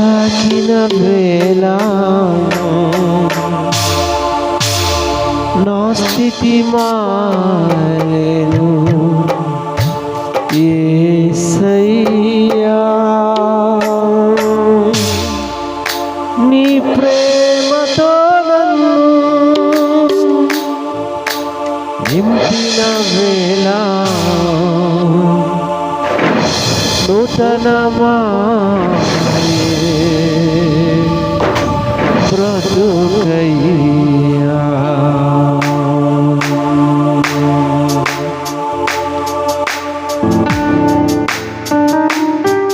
తాకిన వేళ నా స్థితి మారేను యేసయ్యా. నీ ప్రేమతో నన్ను నింపిన వేళ నూతనమా బ్రతుకయ్యా.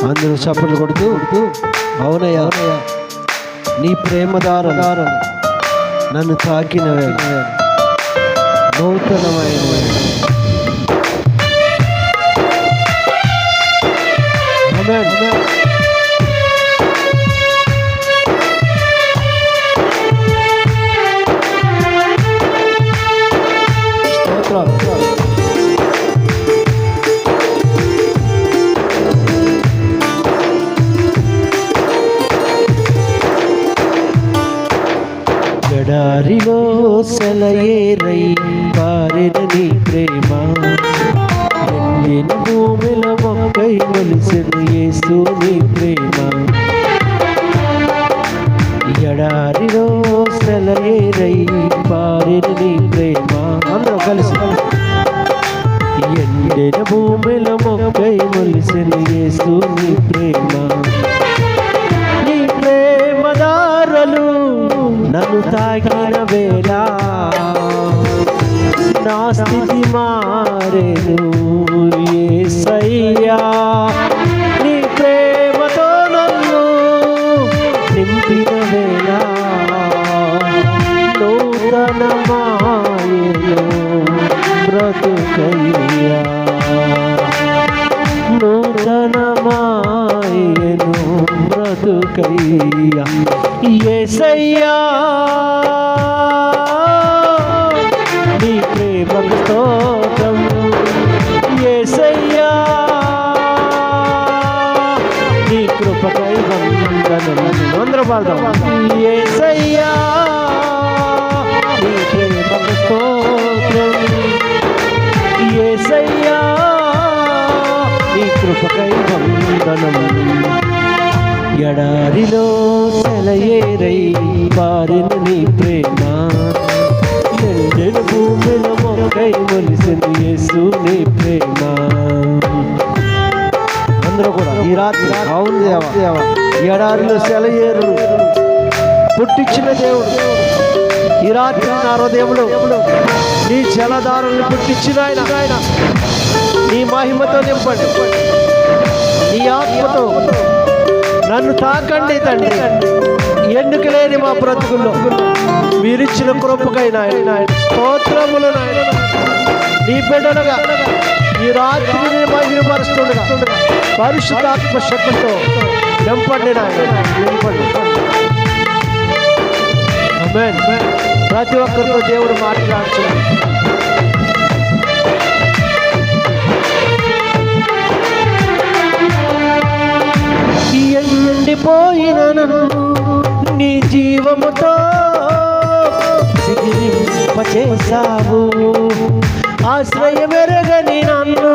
అందరూ చప్పట్లు కొడుతూ అవునయ్యా నీ ప్రేమ దారం నన్ను తాకిన వేళ నూతనమైన ఎడారిలో సెలయేరై పారెన నీ ప్రేమ ఎండిన భూమిల మొక్కై మొలిసెను యేసు నీ ప్రేమ. ఎడారిలో సెలయేరై పారెన నీ ప్రేమ. అందరూ కలిసి ఎండిన భూమిల మొక్కై మొలిసెను యేసు నీ ప్రేమ. నీ ప్రేమ దారులు నన్ను తాకిన వేళ నా స్థితి మారేను యేసయ్యా. నీ ప్రేమతో నన్ను నింపిన వేళ నూతనమాయెను బ్రతుకయ్యా. నూతనమాయెను బ్రతుకయ్యా యేసయ్యా. నీ ప్రేమకు స్తోత్రం యేసయ్యా. నీ కృపకై వందనం. అందరూ పాడదాం యేసయ్యా. నీ ప్రేమకు స్తోత్రం యేసయ్యా. నీ కృపకై వందనం. ఎడారిలో సెలయేరై పారెన నీ ప్రేమ ఎండిన భూమిల మొక్కై మొలిసెను యేసు నీ ప్రేమ. అందరూ కూడా ఈ రాత్రి అవును దేవా ఎడారిలో సెలయేరు పుట్టించిన దేవుడు ఈ రాత్రి నా హృదయంలో నీ జలధారులను పుట్టించిన ఆయన నీ మహిమతో నింపండి. నీ ఆత్మతో నన్ను తాకండి తండ్రి. ఎన్నిక లేని మా బ్రతుకుల్లో మీరిచ్చిన కృపకై నాయన స్తోత్రములు నాయన. నీ బిడ్డలుగా ఈ రాత్రిని మహిమపరుస్తుండగా పరిశుద్ధాత్మ శక్తితో నింపండి నాయన నింపండి. ఆమేన్. ప్రతి ఒక్కరితో దేవుడు మాట్లాడుతున్నాడు. ఎండిపోయిన నన్ను నీ జీవముతో సిగిరింపచేసావు. ఆశ్రయమెరగని నన్ను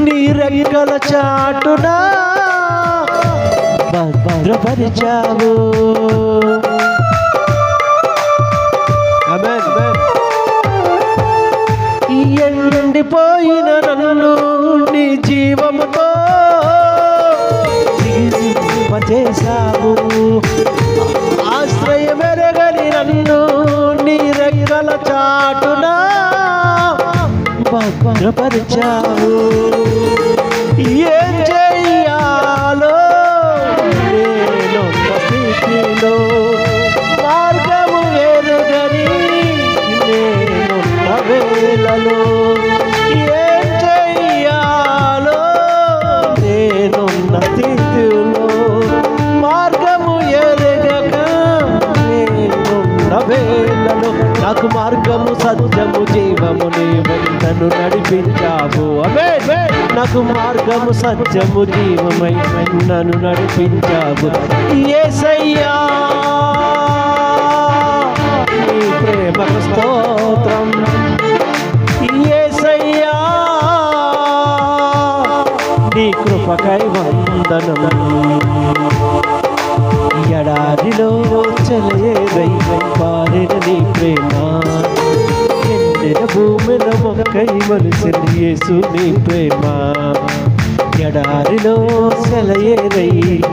నీ రెక్కల చాటున భద్రపరిచావు. ఆమేన్. ఎండిపోయిన నన్ను నీ జీవముతో చేసావు. ఆశ్రయమెరగని నన్ను నీ రెక్కల చాటున భద్రపరిచావు. ఏం చెయ్యాలో నేను స్థితిలో మార్గము ఎరుగని నేను వేళలో ఏం చెయ్యాలో నాకు మార్గము సత్యము జీవమై నన్ను నడిపించావు యేసయ్యా నీ ప్రేమకు స్తోత్రం యేసయ్యా నీ కృపకై వందనం ఎడారిలో చెలయేరై పారిన నీ ప్రేమ ఎండిన భూమిలో మొక్కై మలిసింది యేసు నీ ప్రేమ ఎడారిలో సెలయేరై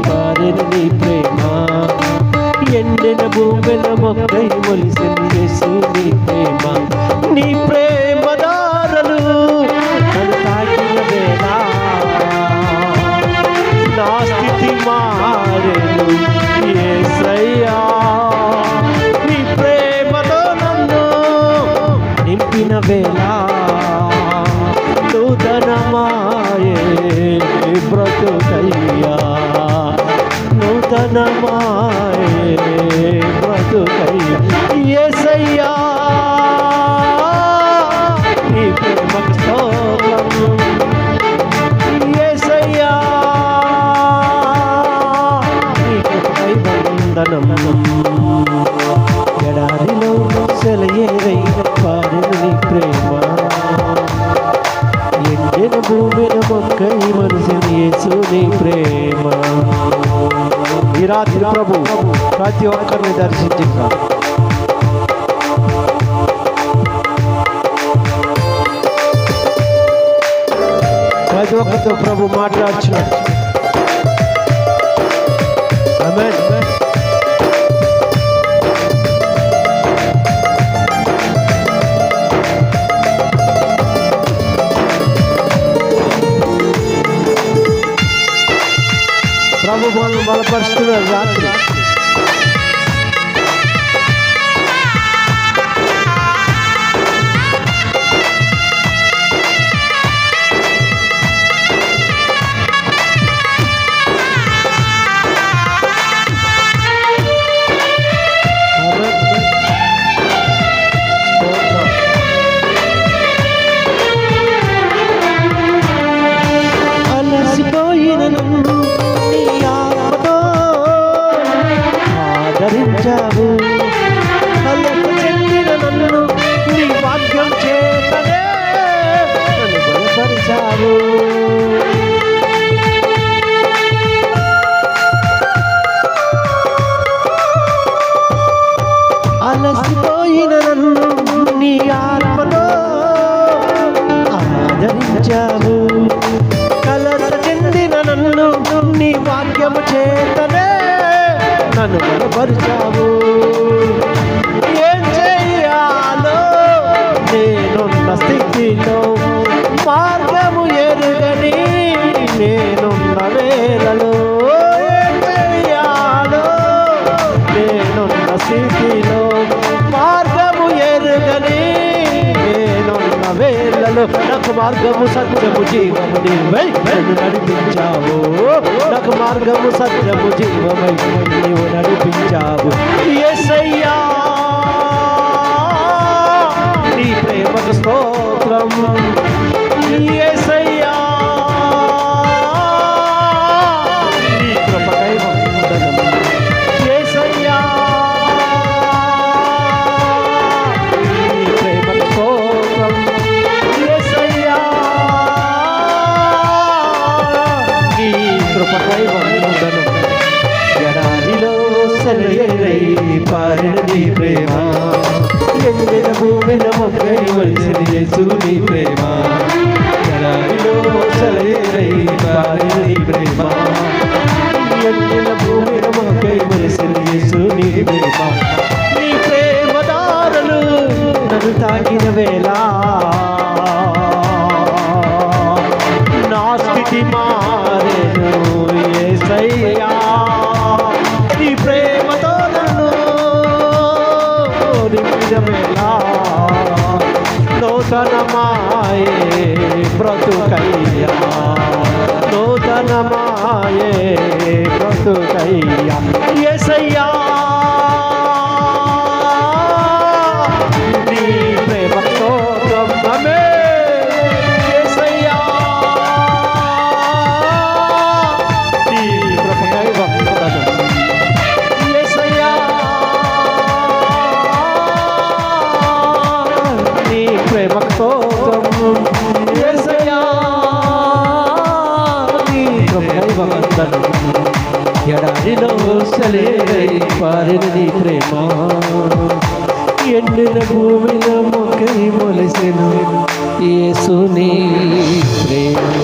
పారిన నీ ప్రేమ ఎండిన భూమిలో మొక్కై మలిసింది యేసు నీ ప్రేమ నీ ప్రేమ దారులు నన్ను తాకిన వేళ నా స్థితి మారెను యేసయ్యా నీ ప్రేమతో నన్ను నింపిన వేళ నూతనమాయే బ్రతుకయ్యా నూతనమాయే బ్రతుకయ్యా యేసయ్యా నీ ప్రేమకు స్తోత్రం యేసయ్యా నీ కృపకై వందనం ఎడారిలో సెలయేరై పారిన నీ ప్రేమ ఎండిన భూమిన మొక్కై మనిషిని యేసు నీ ప్రేమ ఈ రాత్రి ప్రభు ప్రతి ఒక్కరిని దర్శించారు ప్రతి ఒక్కరితో ప్రభు మాట్లాడుచున్నాడు ఆమేన్ ప్రభు మనల్ని బలపరుస్తున్నాడు రాత్రి అలసిపోయిన నన్ను నీ ఆత్మతో ఆదరించావు కలత చెందిన నన్ను నీ వాక్యం చేతనే నన్ను బలపరిచావు అలసిపోయిన నన్ను నీ ఆత్మతో ఆదరించావు కలత చెందిన నన్ను నీ వాక్యము చేతనే నన్ను బలపరిచావు ఏం చెయ్యాలో నేనున్న స్థితిలో మార్గము ఎరుగని నేనున్న వేళలో ఏం చెయ్యాలో నేనున్న స్థితిలో మార్గము ఎరుగని నేనున్న వేళలో నాకు మార్గము సత్యము జీవము నీవై నన్ను నడిపించావు నాకు మార్గము సత్యము జీవమై నీవు నడిపించావు యేసయ్యా నీ ప్రేమకు స్తోత్రం యేసయ్యా నీ కృపకై వందనం యేసయ్యా నీ ప్రేమకు స్తోత్రం యేసయ్యా నీ కృపకై వందనం ఎడారిలో సెలయేరై పారిన నీ ప్రేమ ఎండిన భూమిన మొక్కై మలిసిన యేసు నీ ప్రేమ ఎడారిలో సెలయేరై పారిన నీ ప్రేమ ఎండిన భూమిన మొక్కై మలిసిన యేసు నీ ప్రేమ నీ ప్రేమ దారులు నన్ను తాకిన వేళ నా స్థితి మారెను యేసయ్యా నీ ప్రేమతో నన్ను నింపిన వేళ నూతనమాయే బ్రతుకయ్యా నూతనమాయే బ్రతుకయ్యా యేసయ్యా నీ ప్రేమతో ఆమేన్ యేసయ్యా ఎడారిలో సెలయేరై పారిన నీ ప్రేమ ఎండిన భూమిలో మొక్కై మొలిసెను యేసు నీ ప్రేమ